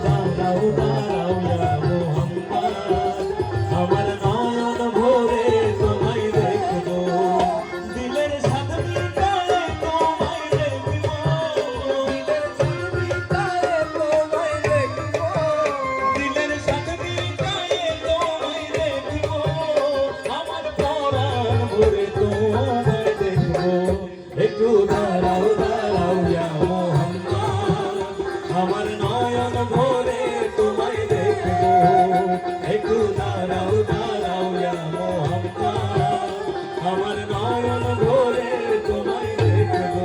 দাঁড়াও দাঁড়াও ইয়া মোহাম্মদ আমার নয়ন ভরে তোমায় দেখবো দিলের সাথে মিটায়ে তোমায় দেখবো দিলের সাথে মিটায়ে তোমায় দেখবো দিলের সাথে মিটায়ে তোমায় দেখবো আমার পরাণ ভরে তোমায় দেখবো একটু দাঁড়াও দাঁড়াও ইয়া মোহাম্মদ আমার নয়ন ভরে তোমায় দেখবো একটু দাঁড়াও দাঁড়াও ইয়া মোহাম্মদ আমার নয়ন ভরে তোমায় দেখবো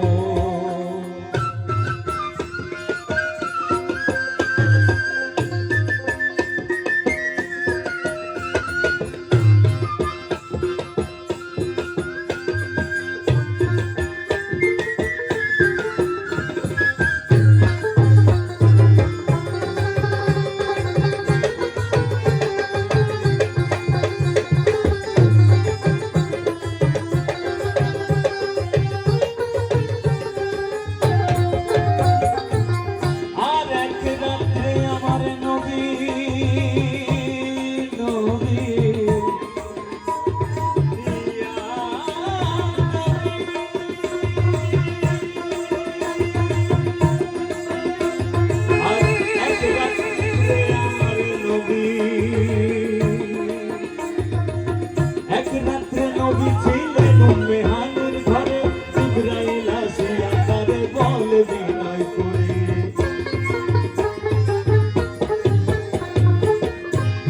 এক রাত্রে নবী ছিলেন মেহানের ঘরে জিবরাইল আসিয়া তারে বলে বিনয় করে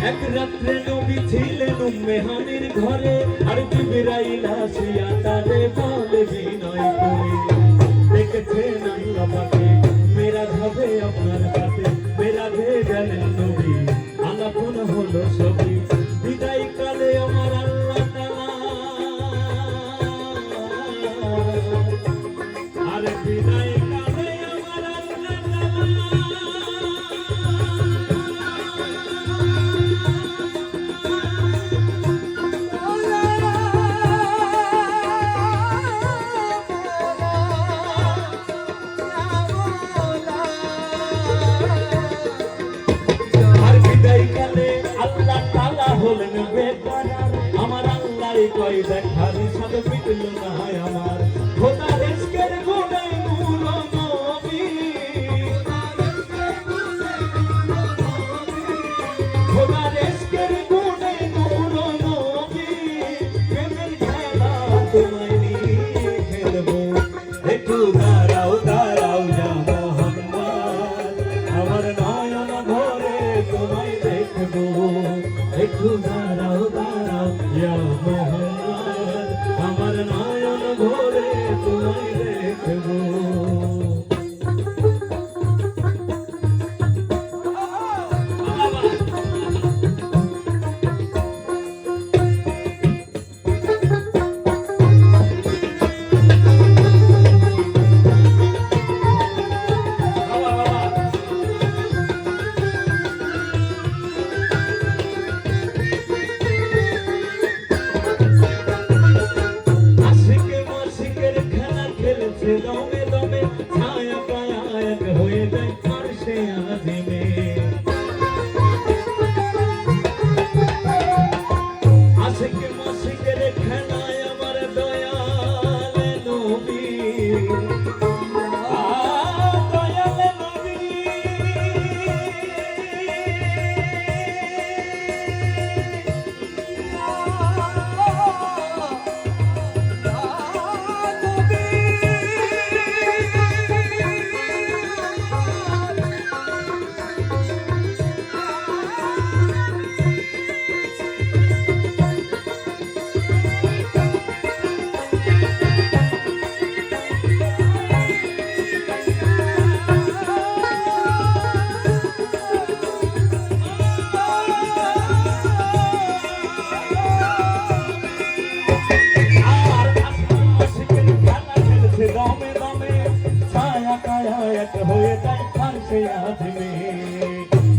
এক রাত্রে নবী ছিলেন মেহানের ঘরে আর জিবরাইল আসিয়া তারে বলে বিনয় করে দেখেছেন আল্লাহ পাকে মেরা হবে আপনার কাছে মেরা ভে গেলেন নবী আলাপন হলো সবই বিদায় কালে আমার আল্লাহ তাআলা আর বিদায় কালে আমার আল্লাহ তাআলা হলেন বেকরার আমার আল্লাহ কই দেখার সাথে পিটল না আমার খোদা রিজকের গুণে নূর নবী খোদা রিজকের গুণে নূর নবী প্রেমের খেলা তোমায় নিয়ে খেলবো একটু দাঁড়াও দাঁড়াও ইয়া মোহাম্মদ আমার নয়ন ভরে তোমায় দেখবো একটু দাঁড়াও দাঁড়াও ইয়া মোহাম্মদ আমার নয়ন ভরে তোমায় দেখবো দমে দমে ছায়া পায়া এক হয়ে যায় ফারশে আজিমে আশিক মাশিকের খেলায় আমার দয়াল নবী দয়াল নবী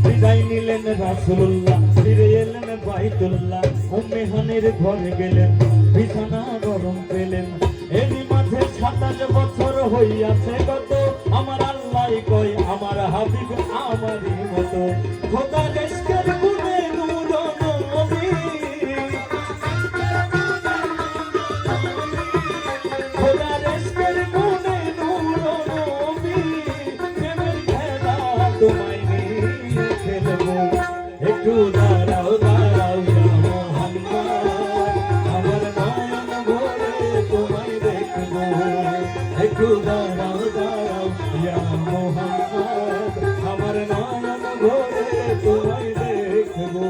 বিদায় নিলেন রাসূলুল্লাহ ফিরে এলেন বাইতুল্লাহ উম্মেহানের ঘরে গেলেন বিছানা গরম পেলেন এরই মাঝে 27 বছর হইয়াছে গত আমার আল্লাহ আল্লাহ কয় আমার হাবিব আমারই মতো খোদা রেস্কের গুণে নূর নবী খোদা রেস্কের গুণে নূর নবী প্রেমের খেলা তোমায় নিয়ে খেলবো একটু দাঁড়াও দাঁড়াও ইয়া মোহাম্মদ আমার নয়ন ভরে তোমায় দেখবো একটু দাঁড়াও দাঁড়াও ইয়া মোহাম্মদ আমার নয়ন ভরে তোমায় দেখবো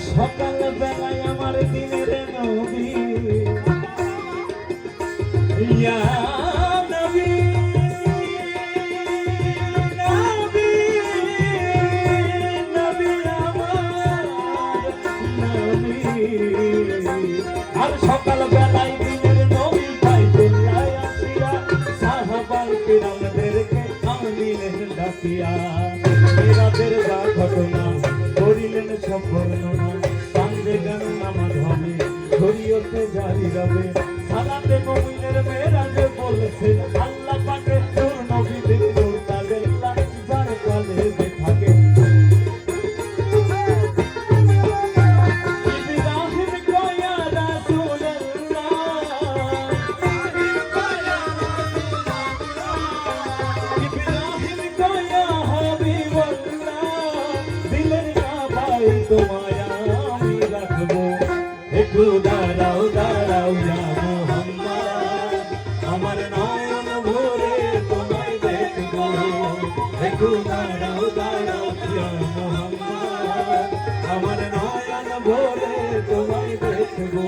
সকাল বেলায় আমার দিনের নবী ইয়া নবী নবী নবী আমার নবী আর সকাল বেলায় দিনের নবী বাইতুল্লাহ আসিয়া সাহাবাই কিরামদেরকে আমিনের ডাকিয়া মিরাজের ঘটনা করিলেন সব বর্ণনা কান্দে গান নামাজ হবে শরীয়তে জারি রবে সালাতে মুমিনের মেরাজে বলেছেন আল্লাহ পাকে তোর নবী দেখো তাদেল্লাহ যার কলেজে থাকে ইব্রাহিম কয়া রাসূলুল্লাহ ইব্রাহিম কয়া হাবিবুল্লাহ দিলের কাবায় তোমায় আমি রাখবো একটু দাঁড়াও দাঁড়াও ইয়া মোহাম্মদ আমার নয়ন ভরে তোমায় দেখবো একটু দাঁড়াও দাঁড়াও ইয়া মোহাম্মদ আমার নয়ন ভরে তোমায় দেখবো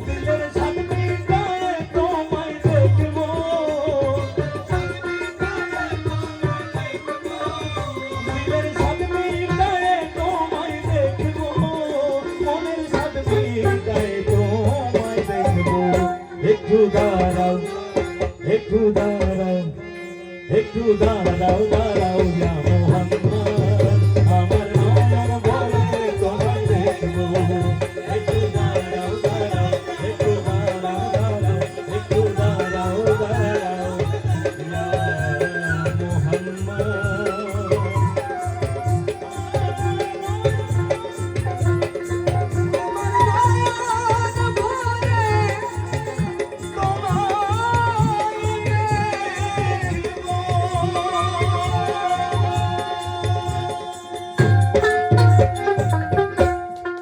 দিলের সামনে গায়ে তোমায় দেখবো দিলের সামনে গায়ে তোমায় দেখবো মনের সামনে গায়ে তোমায় দেখবো একটু দাঁড়াও একটু দাঁড়াও একটু দাঁড়াও দাঁড়াও